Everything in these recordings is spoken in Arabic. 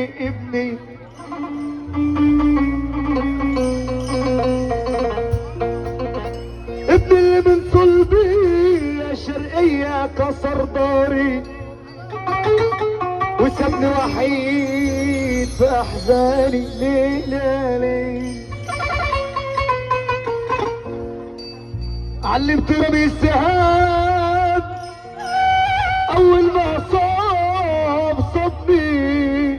ابني ابني اللي من صلبي يا شرقية كسر داري وسابني وحيد في احزاني ليلة ليل. علمت رمي السهام اول ما صابني،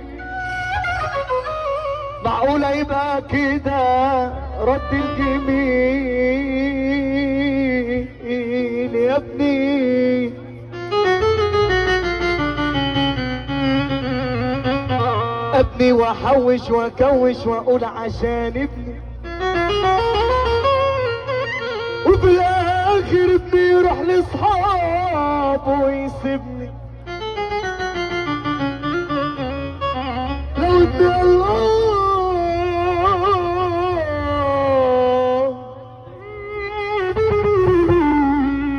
معقولة يبقى كده رد الجميل يا ابني؟ ابني واحوش واكوش واقول عشان ابني، وفي الاخر ابني يروح لاصحابه ويسيبني. لو ابني الله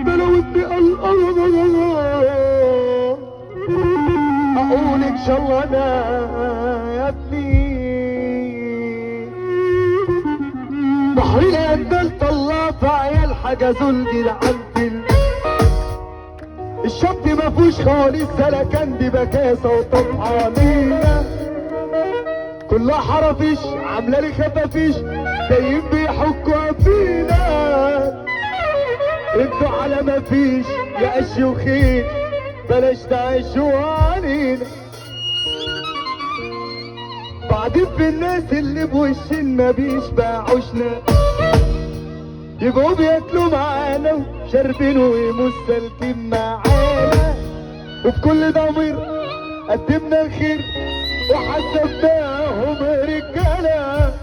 ده، لو ابني الله اقول ان شاء الله انا يا ابني بحر الأندل طلع في عيال حجزوا الجدعان. الشط ما فيهوش خالص سلكان، دي بكاسه وطمعانيه كلها حرافيش عامله لي خفافيش جايين بيحكوا فينا. انتوا على ما فيش يا قش وخير بلاش تعيشوا علينا. بعدين في الناس اللي بوشين ما بيشبعوشنا يبقوا بياكلوا معانا وشاربين ومستلكين معانا، وبكل ضمير قدمنا الخير وحسبناهم رجاله.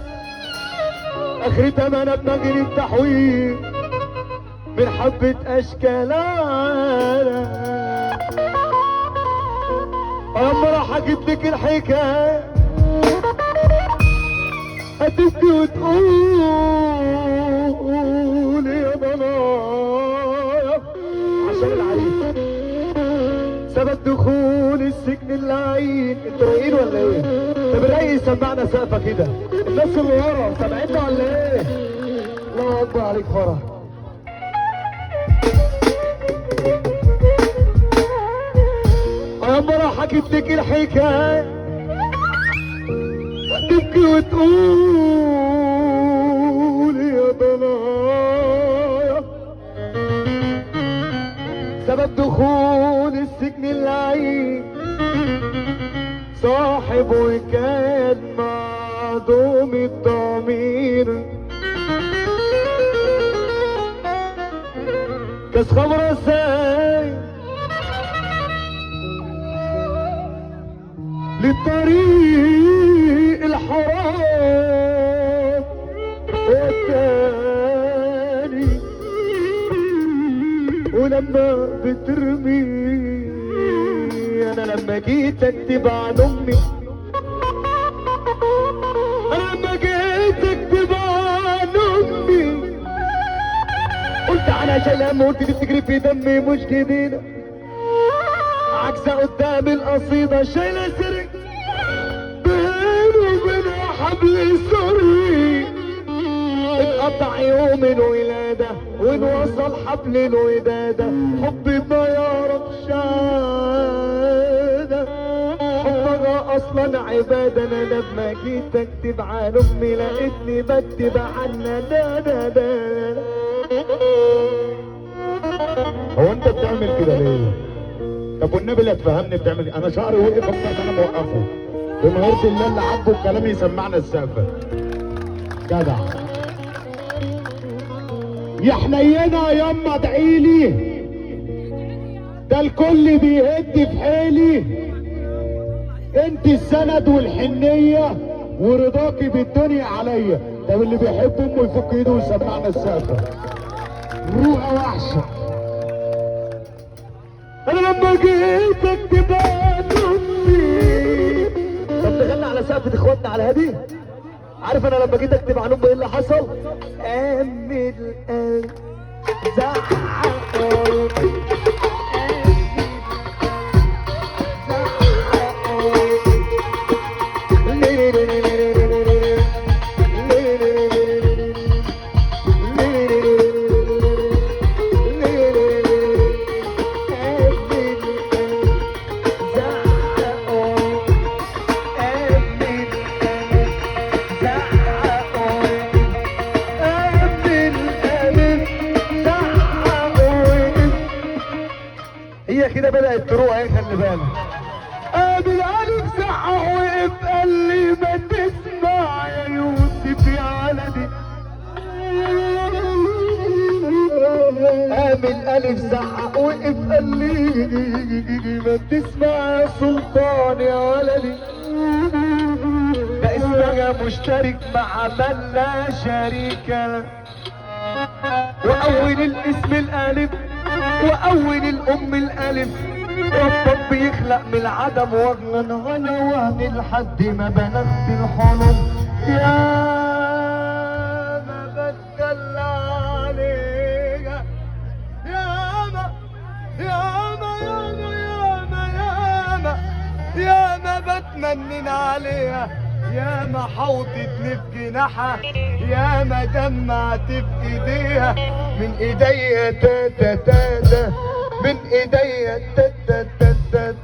اخرتها ما انا بنجري التحويل من حبة اشكالنا. اما راح حكيت لك الحكايه هتبكي وتقول يا ضنايا عشان العريس سبب دخول السجن اللعين. انتوا رايقين ولا ايه؟ طب الريس سمعنا سقفه كده، الناس اللي ورا سامعيننا ولا ايه؟ الله اكبر عليك فرح. اما راح حكيت لك الحكايه تبكي وتقول يا ضنايا سبب دخول السجن اللعين صاحبه كان معدوم الضمير. كاس خمرة ساي للطريق الحرام والتاني، ولما بترمي انا لما جيت اكتب عن امي، انا لما جيت اكتب عن امي قلت على شلام قلت دي بتجري في دمي مش جديده، عكسه قدام القصيده شايله سرك بيني وبين حبل سري. اتقطع يوم الولاده ونوصل حبل الوداده، حبي ما يعرف شهاده، حبها اصلا عباده. انا لما جيت اكتب عن امي لقيتني بكتب عنها دا. هو انت بتعمل كده ليه؟ طب والنبي لا تفهمني بتعمل ايه؟ انا شعري وقف اكتر انا موقفه. بمهارة الله اللي عاجبه الكلام يسمعنا السقفة. جدع. يا حنينة ياما ادعيلي، ده الكل بيهد في حيلي، انت السند والحنية ورضاكي بالدنيا عليا. طب اللي بيحب امه يفك ايده ويسمعنا السقفة. روحه وحشة. انا لما جيت اكتب عن امي. طب دخلنا على سقفة اخواتنا على هادي. عارف انا لما جيت اكتب عن امي ايه اللي حصل؟ قام القلب زعق قلبي. من الالف زعق وقف قال لي ما تسمع يا سلطان يا ولدي، ده اسمها مشترك مع من لا شريك له، واول الاسم الالف واول الام الالف، ربك بيخلق من العدم وغنى غنى وهن لحد ما بلغت الحلم. يا ما بتدلع عليك، يا ما يا ما يا ما يا ما يا ما يا ما بتمنن عليها، يا ما حوطتني في جناحها، يا ما دمعت في ايديها، من ايديا تاتا تاتا، من ايديا تاتا تاتا